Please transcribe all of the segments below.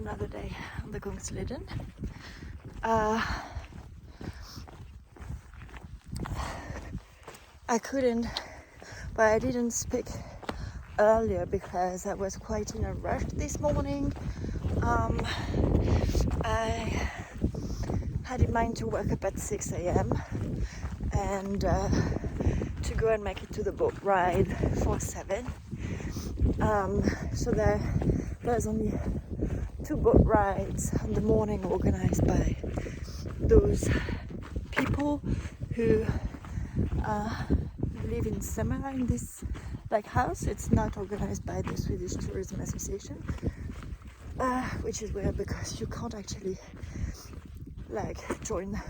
another day on the Kungsleden. I couldn't, but I didn't speak earlier because I was quite in a rush this morning. I had in mind to wake up at 6 a.m. and to go and make it to the boat ride for 7. So there's only 2 boat rides in the morning organized by those people who live in summer in this house. It's not organized by the Swedish Tourism Association, which is weird because you can't actually join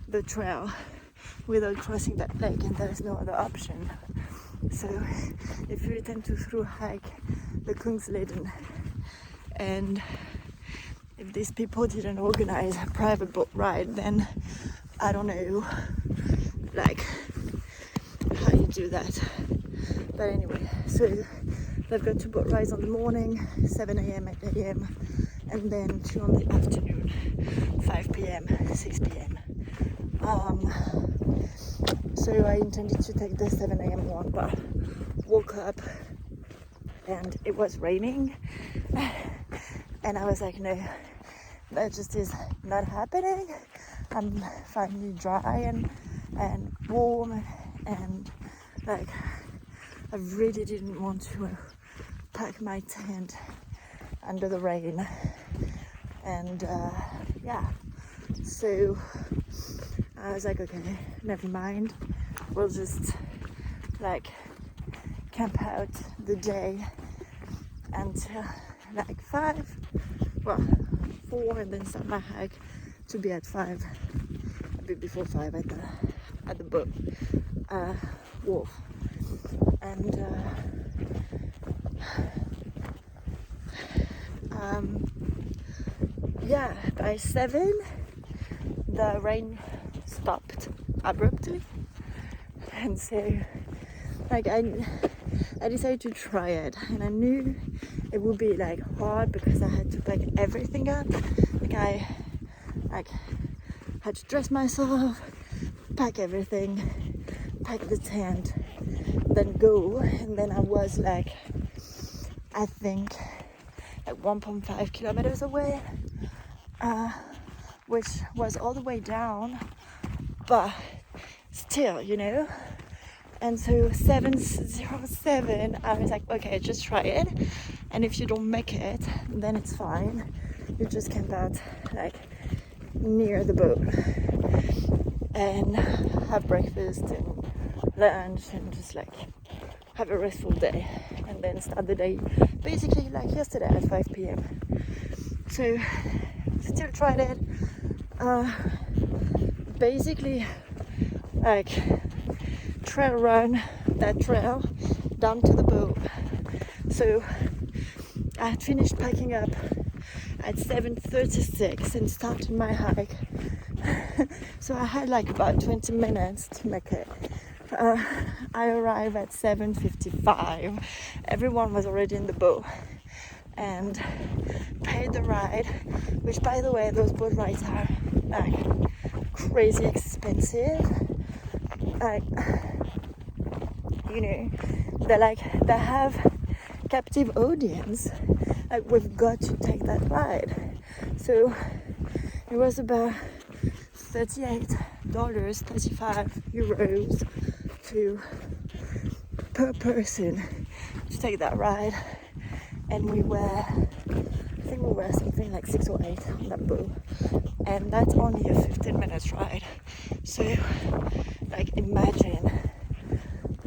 the trail without crossing that lake, and there's no other option. So if you intend to through hike the Kungsleden, and if these people didn't organize a private boat ride, then I don't know how you do that. But anyway, so they've got 2 boat rides on the morning, 7 a.m, 8 a.m, and then 2 on the afternoon, 5 p.m, 6 p.m. So I intended to take the 7 a.m. one, but woke up and it was raining, and I was like, no, that just is not happening. I'm finally dry and warm, and I really didn't want to pack my tent under the rain, and so I was like, okay, never mind, we'll just camp out the day until 5, 4, and then start my hike to be at 5, a bit before 5 at the boat wharf. And by 7 the rain stopped abruptly, and so I decided to try it, and I knew it would be hard because I had to pack everything up. I had to dress myself, pack everything, pack the tent, then go. And then I was I think 1.5 kilometers away, which was all the way down, but still, And so 7:07, I was like, okay, just try it, and if you don't make it, then it's fine. You just camp out near the boat and have breakfast and lunch and just have a restful day, and then start the day basically like yesterday at 5 p.m. So still tried it. Basically trail run that trail down to the boat. So I had finished packing up at 7:36 and started my hike. So I had about 20 minutes to make it. I arrived at 7:55. Everyone was already in the boat and paid the ride, which, by the way, those boat rides are crazy expensive. They have captive audience. We've got to take that ride. So it was about $38, 35 euros per person to take that ride. And I think we were something like 6 or 8 on that boat. And that's only a 15-minute ride. So imagine,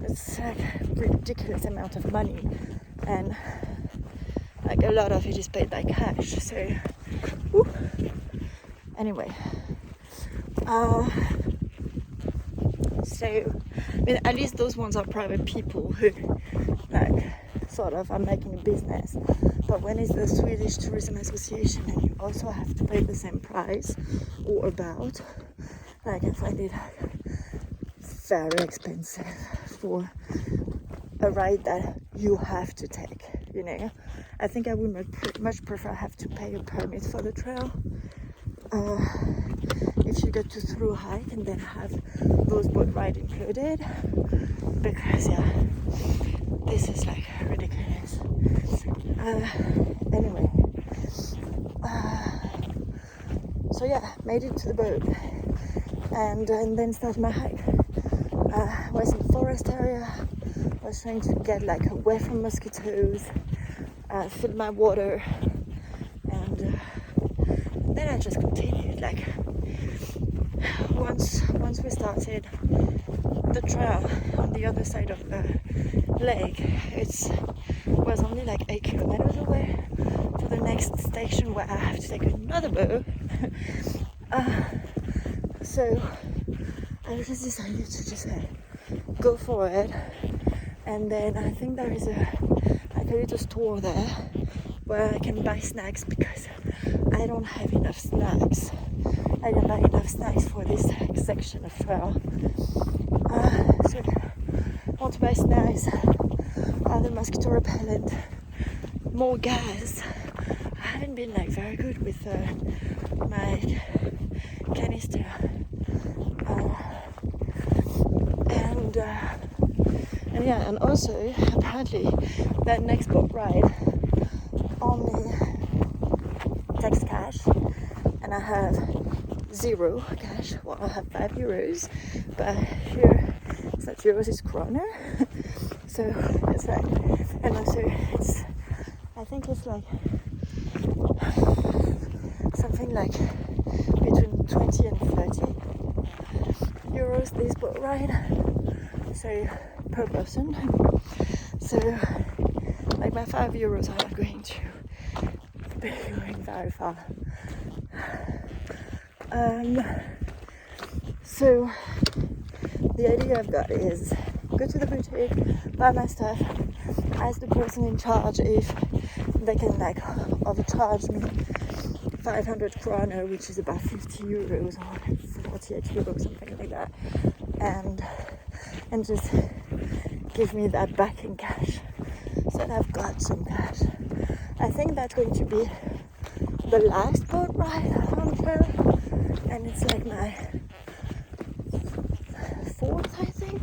it's a ridiculous amount of money, and a lot of it is paid by cash. So anyway, at least those ones are private people who sort of are making a business. But when it's the Swedish Tourism Association and you also have to pay the same price or about, I find it very expensive for a ride that you have to take. you know. I think I would much prefer have to pay a permit for the trail. If you get to through hike and then have those boat ride included, because yeah, this is like ridiculous. Anyway, so yeah, made it to the boat and then started my hike. Was in forest area, was trying to get like away from mosquitoes, fill my water, and then I just continued. Like once we started the trail on the other side of the lake, it was only like 8 kilometers away to the next station where I have to take another boat. So I just decided to just go for it, and then I think there is a little store there where I can buy snacks because I don't have enough snacks. I don't buy enough snacks for this section of trail. So I want to buy snacks, other mosquito repellent, more gas. I haven't been like very good with my canister. And yeah, and also apparently that next boat ride only takes cash, and I have 0 cash. Well, I have €5, but here it's not euros, it's kroner. So it's like, and also it's, I think it's like something like between 20 and 30 euros this boat ride, so per person. So like my €5 are not going to be going very far. So the idea I've got is go to the boutique, buy my stuff, ask the person in charge if they can like overcharge me 500 kroner, which is about 50 euros or 48 euros, something like that, and just give me that back in cash, so that I've got some cash. I think that's going to be the last boat ride on the trail, and it's like my 4th, I think.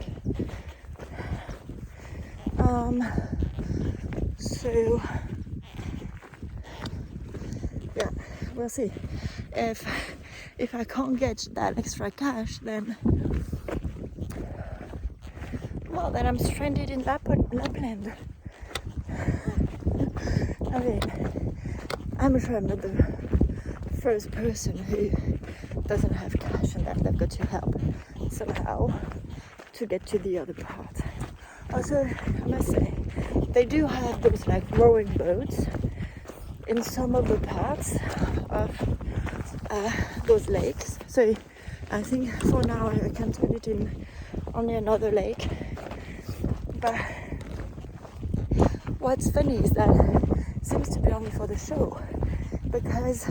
So yeah, we'll see. If I can't get that extra cash, then I'm stranded in Lapland. I mean, I'm sure I'm not the first person who doesn't have cash and that they've got to help somehow to get to the other part. Also, I must say, they do have those like rowing boats in some of the parts of those lakes. So I think for now I can turn it in only another lake. But what's funny is that it seems to be only for the show, because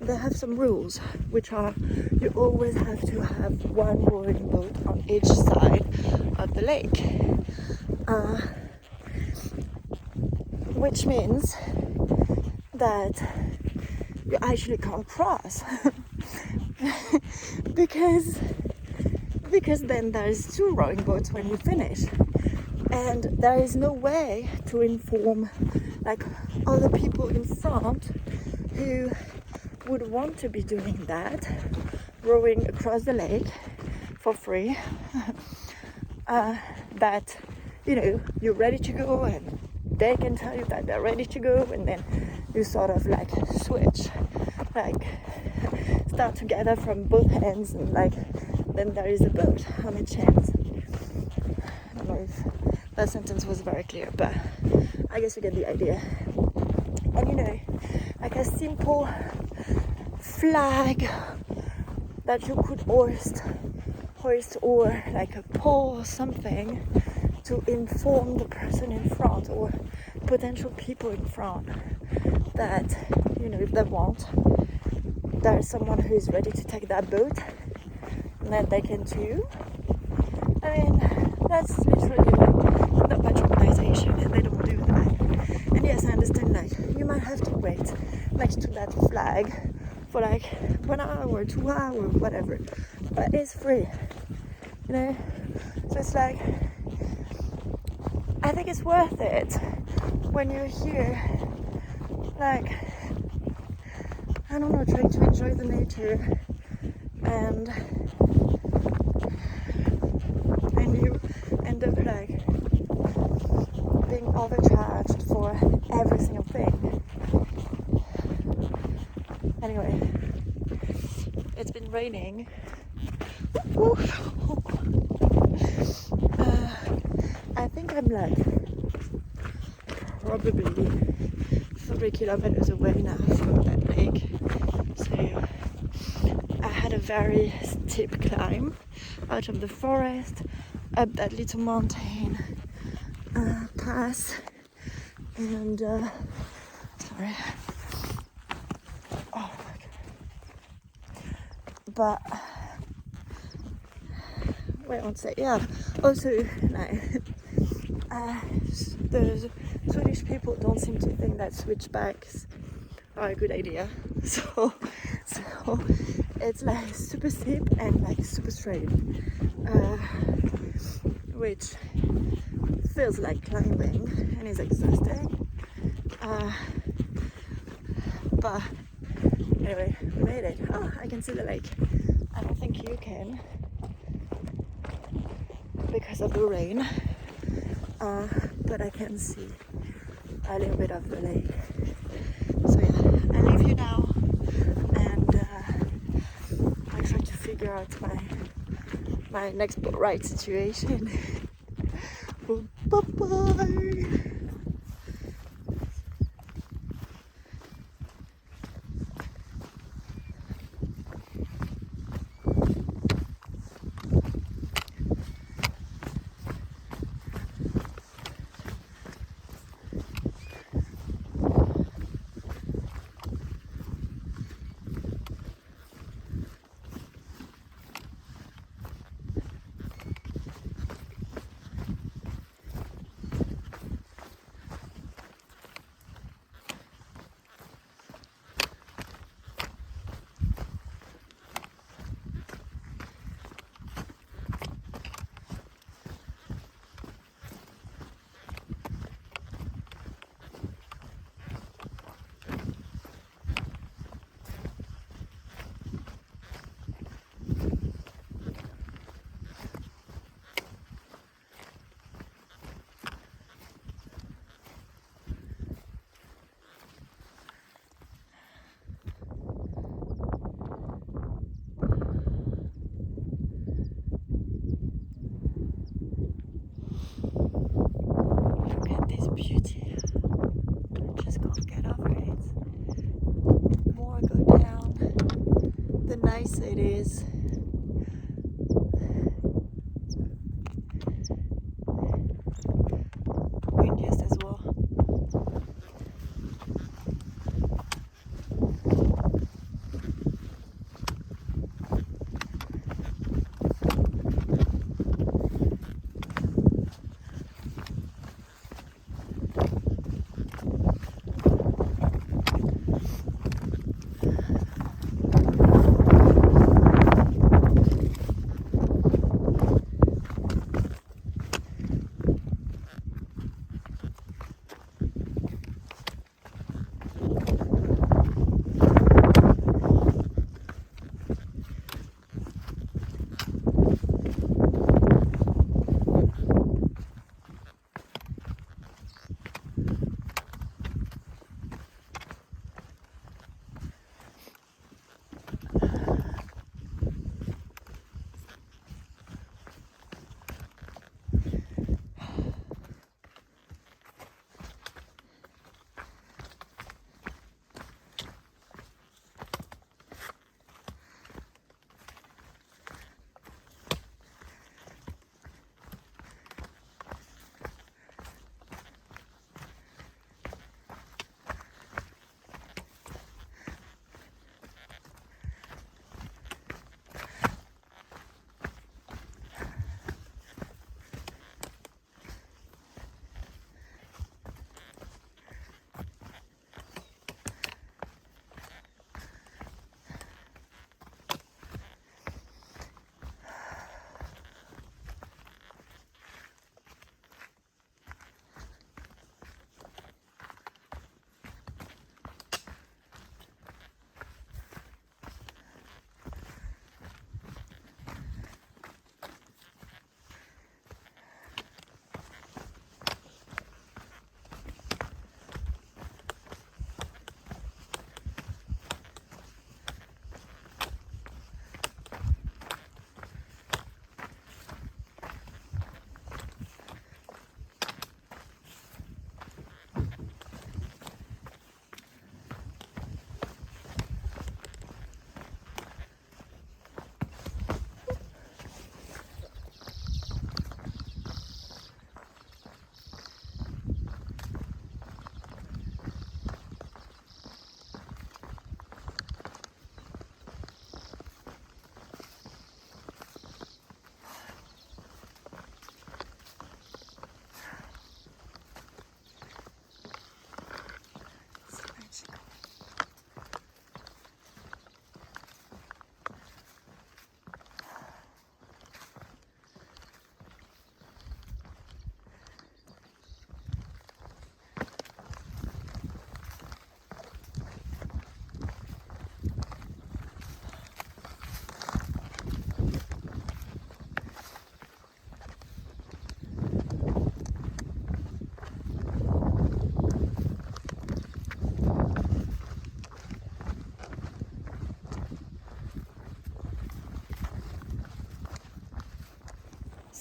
they have some rules, which are you always have to have one rowing boat on each side of the lake, which means that you actually can't cross because then there's 2 rowing boats when you finish, and there is no way to inform like other people in front who would want to be doing that, rowing across the lake for free, that you know you're ready to go, and they can tell you that they're ready to go, and then you sort of like switch, like start together from both ends, and like then there is a boat on a chance. I don't know if that sentence was very clear, but I guess you get the idea. And you know, like a simple flag that you could hoist or like a pole or something to inform the person in front or potential people in front that, you know, if they want, there's someone who is ready to take that boat and that they can too. I mean, that's literally like not much organization, and they don't do that. like for like 1 hour, 2 hours, whatever, but it's free, you know. So it's like, I think it's worth it when you're here, like, I don't know, trying to enjoy the nature, and you end up like being overcharged for every single thing. Anyway, it's been raining. I think I'm like probably 3 kilometers away now from that lake. So I had a very steep climb out of the forest, up that little mountain pass, and sorry. Oh my god. But wait one sec. Yeah. Also, like, the Swedish people don't seem to think that switchbacks are a good idea. So it's like super steep and like super straight, which feels like climbing and is exhausting. But anyway, we made it. Oh, I can see the lake. I don't think you can because of the rain, but I can see a little bit of the lake. So yeah, I leave you now, and I try to figure out my next boat ride situation. Bye bye. Beauty. I just can't get over it. The more I go down, the nicer it is. Windiest as well.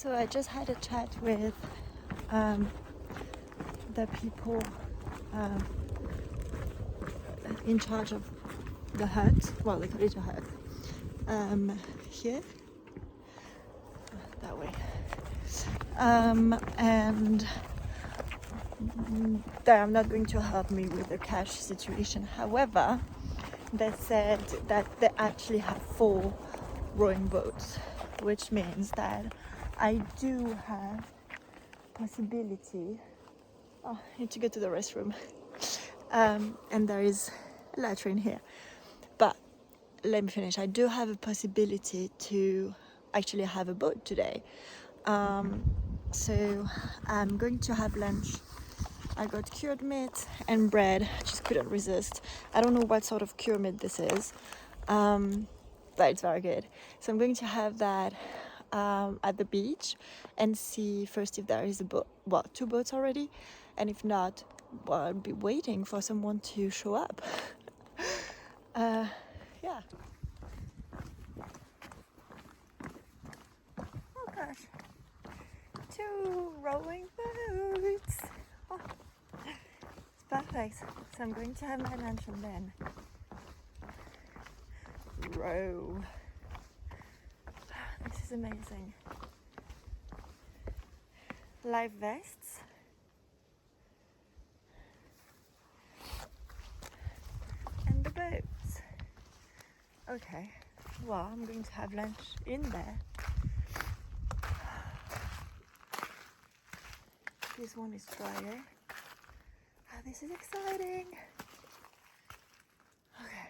So I just had a chat with the people in charge of the hut. Well, they call it a hut. Here, that way. And they are not going to help me with the cash situation. However, they said that they actually have 4 rowing boats, which means that I do have possibility. Oh, I need to go to the restroom. And there is a latrine here. But let me finish. I do have a possibility to actually have a boat today. So I'm going to have lunch. I got cured meat and bread. I just couldn't resist. I don't know what sort of cured meat this is, but it's very good. So I'm going to have that at the beach and see first if there is a boat. Well, 2 boats already, and if not, well, I'll be waiting for someone to show up. Yeah. Oh gosh, 2 rowing boats. Oh, it's perfect. So I'm going to have my lunch and then row. This is amazing. Life vests. And the boats. Okay, well, I'm going to have lunch in there. This one is drier. Oh, this is exciting. Okay.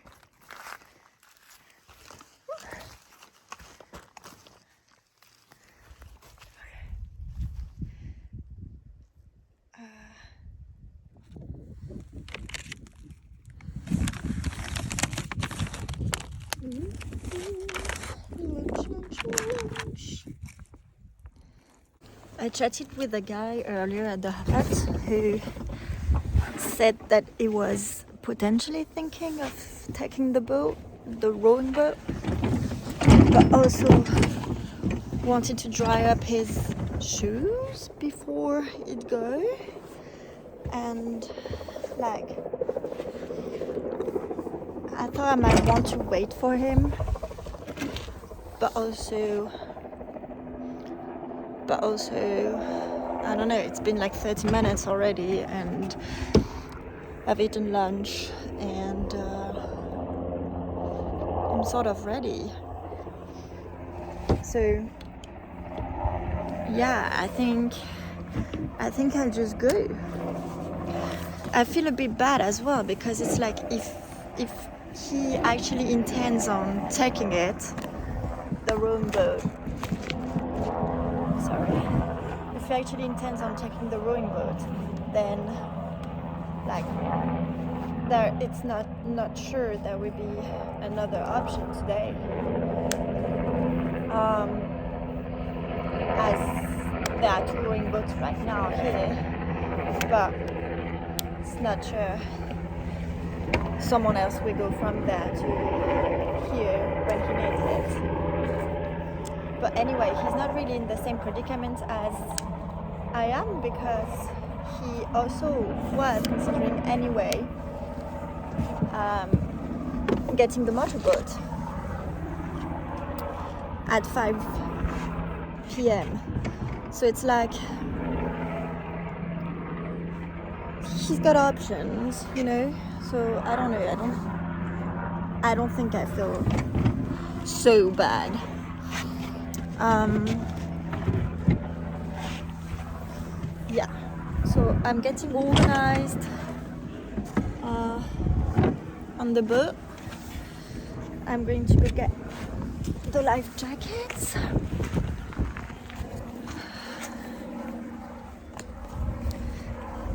I chatted with a guy earlier at the hut who said that he was potentially thinking of taking the boat, the rowing boat, but also wanted to dry up his shoes before he'd go. And like, I thought I might want to wait for him, but also, I don't know, it's been like 30 minutes already and I've eaten lunch and I'm sort of ready. So yeah, I think I'll just go. I feel a bit bad as well because it's like if he actually intends on taking it, the rowing boat. Sorry. If he actually intends on taking the rowing boat, then like it's not sure there will be another option today. As there are 2 rowing boats right now here, but it's not sure. Someone else will go from there to here when he needs it. But anyway, he's not really in the same predicament as I am because he also was considering anyway getting the motorboat at 5 p.m. So it's like he's got options, you know. So I don't know. I don't think I feel so bad. Yeah. So I'm getting organized on the boat. I'm going to go get the life jackets.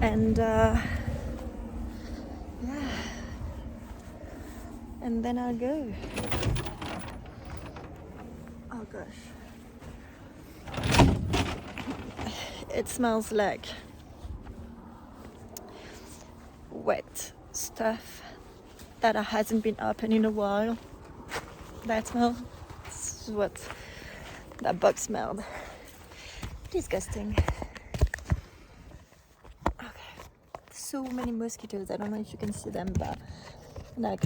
And yeah, and then I'll go. Oh gosh, it smells like wet stuff that hasn't been opened in a while. That smell is what that box smelled. Disgusting. Okay. So many mosquitoes. I don't know if you can see them, but like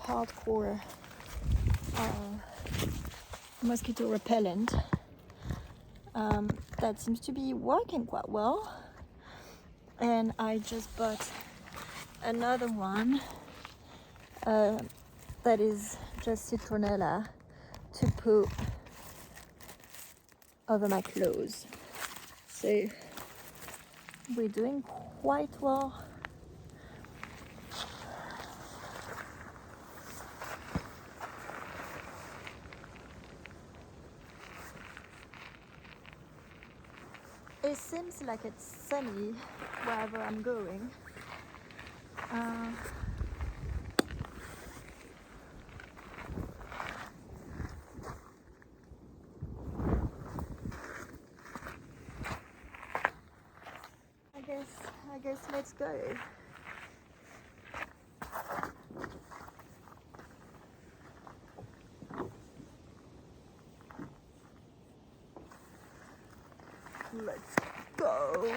hardcore mosquito repellent that seems to be working quite well. And I just bought another one that is just citronella to put over my clothes. So we're doing quite well. It seems like it's sunny wherever I'm going. I guess let's go. Let's go.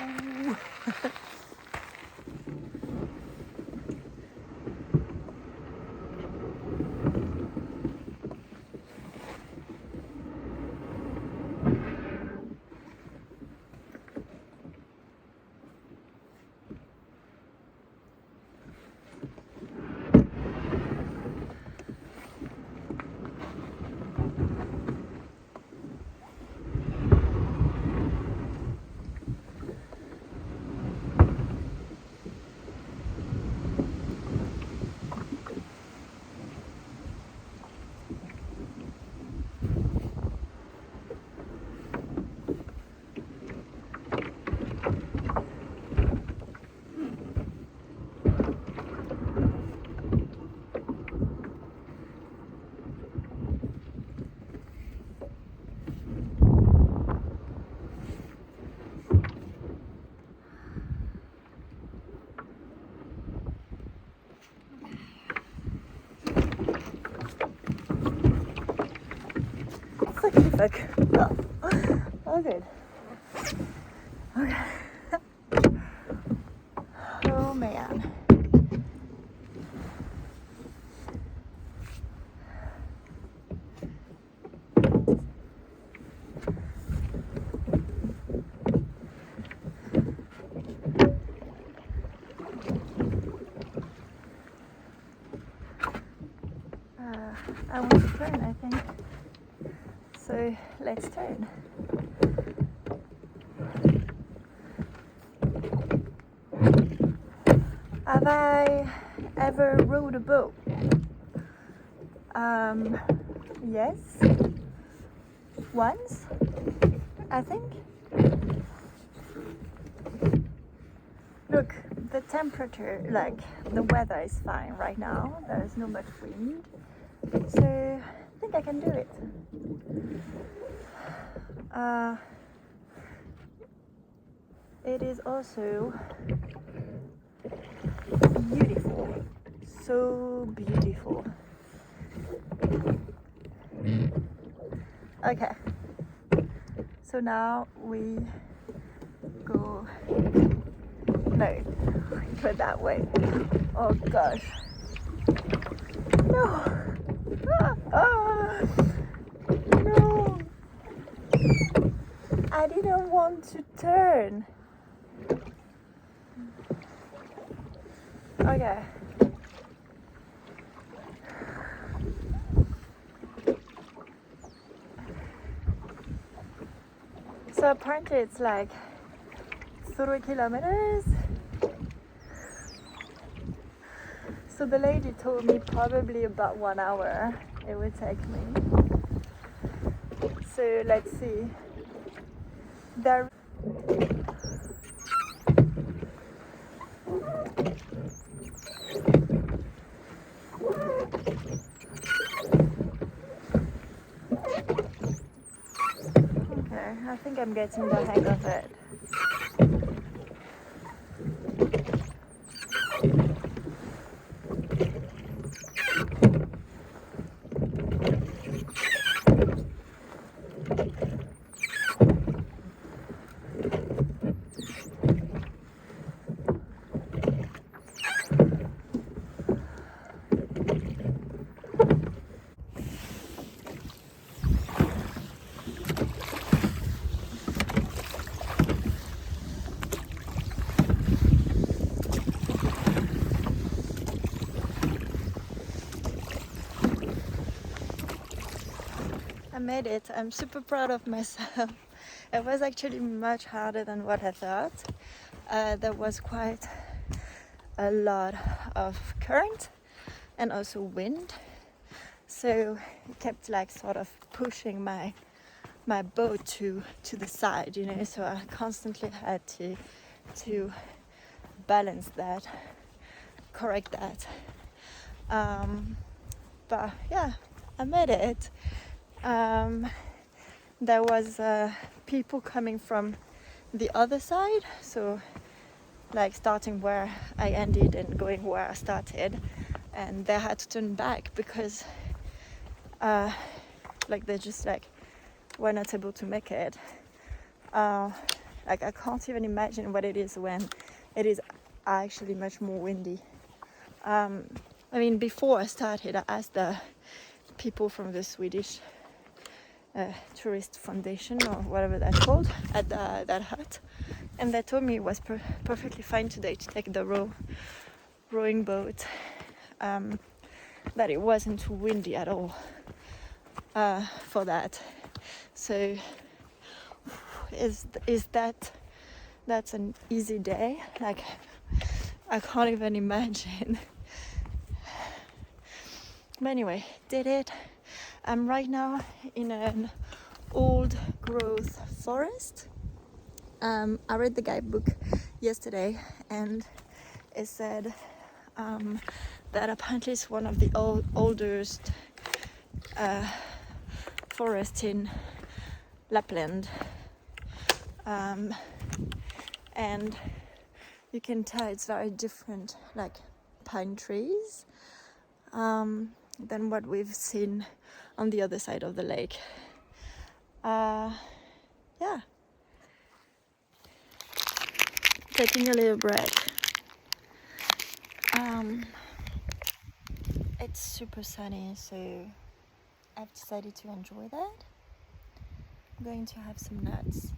Fuck. Oh, good. Okay. Oh man. I want to turn, I think. So let's turn. Have I ever rowed a boat? Yes. Once, I think. Look, the temperature, like the weather is fine right now. There is not much wind. So I think I can do it. It is also beautiful, so beautiful. Okay, so now we go, no, go that way. Oh gosh, no, no, I didn't want to turn. Okay. So apparently it's like 3 kilometers. So the lady told me probably about 1 hour it would take me. So let's see. There. Okay, I think I'm getting the hang of it. made it. I'm super proud of myself. It was actually much harder than what I thought. There was quite a lot of current and also wind, so it kept like sort of pushing my boat to the side, you know, so I constantly had to balance that, correct that. But yeah, I made it. There was people coming from the other side, so like starting where I ended and going where I started, and they had to turn back because like they just like were not able to make it. Like I can't even imagine what it is when it is actually much more windy. I mean, before I started, I asked the people from the Swedish Tourist Foundation or whatever that's called at that hut, and they told me it was perfectly fine today to take the rowing boat, that it wasn't too windy at all for that. So that's an easy day? Like, I can't even imagine. But anyway, did it. I'm right now in an old growth forest. I read the guidebook yesterday, and it said that apparently it's one of the oldest forests in Lapland, and you can tell it's very different, like pine trees, than what we've seen on the other side of the lake. Yeah, taking a little break. It's super sunny, so I've decided to enjoy that. I'm going to have some nuts.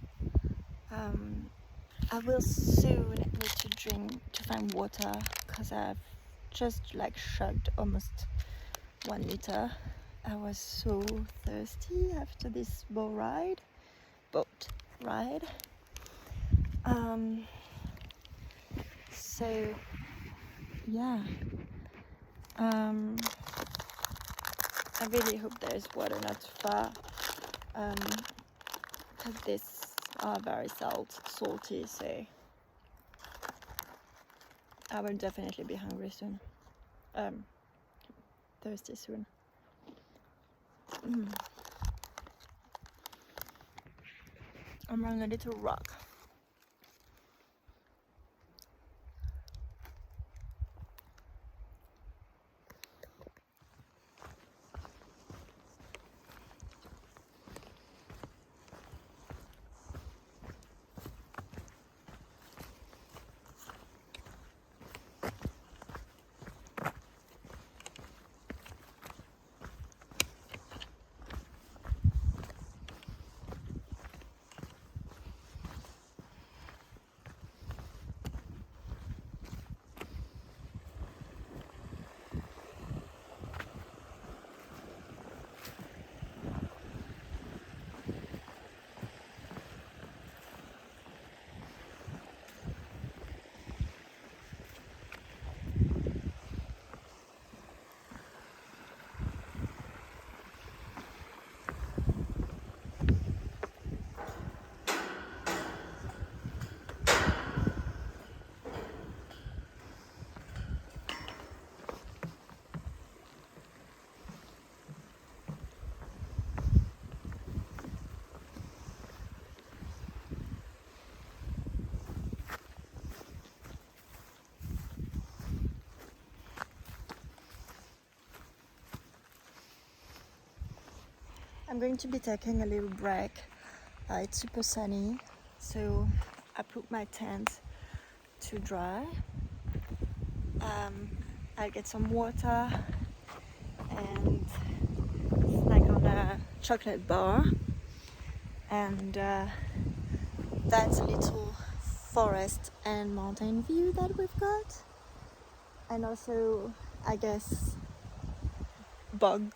I will soon need to find water, because I've just like chugged almost 1 liter. I was so thirsty after this boat ride. So yeah, I really hope there's water not too far, because these are very salty, so I will definitely be hungry soon, thirsty soon. I'm on a little rock. I'm going to be taking a little break. It's super sunny, so I put my tent to dry. I'll get some water and snack on a chocolate bar, and that's a little forest and mountain view that we've got, and also I guess bog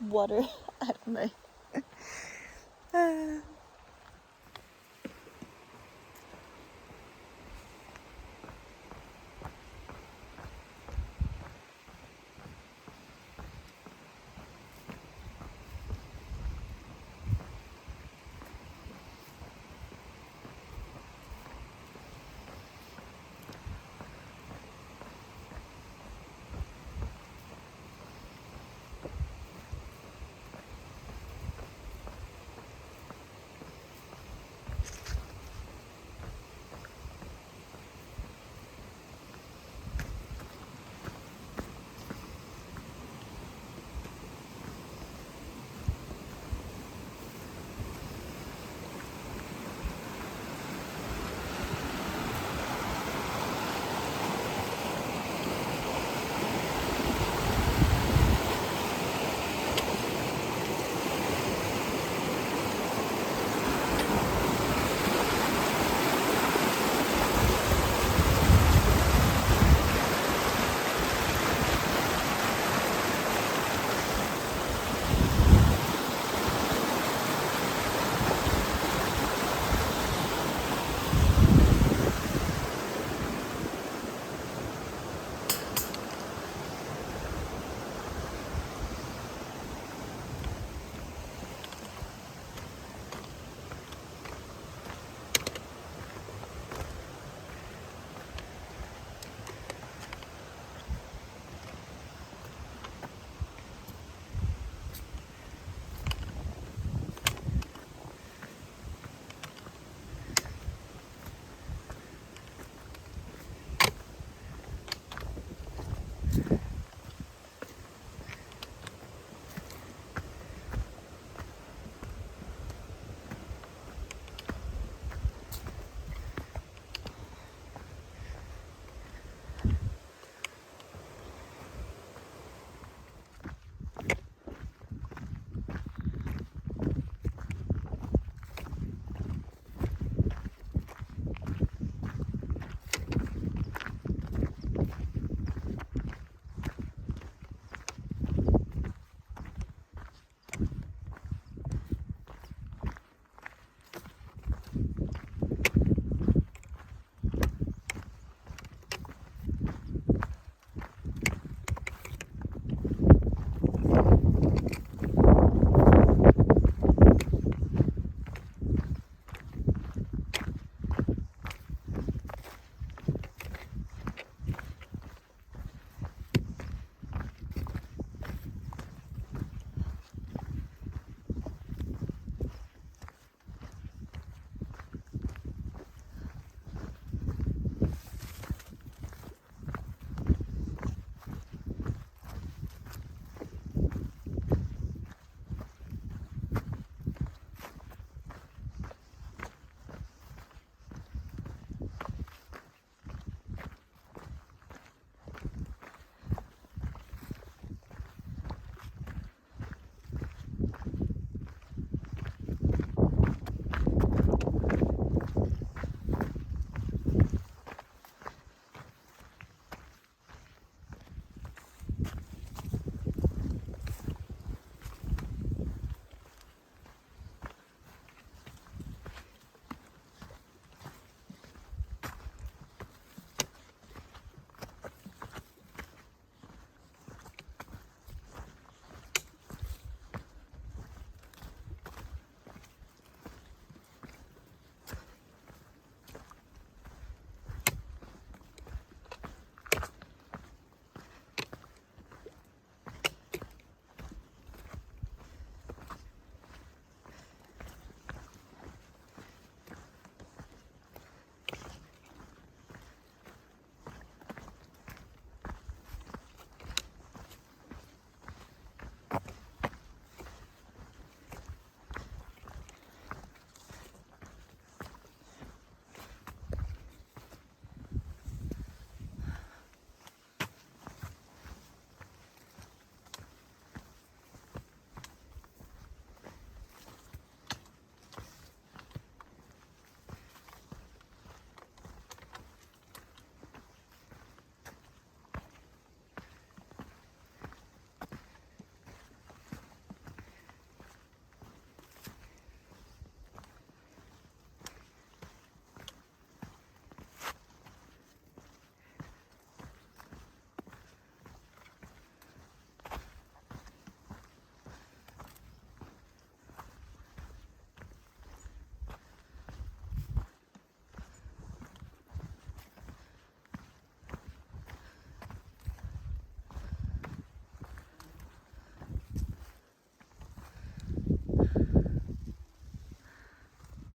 water. I don't know.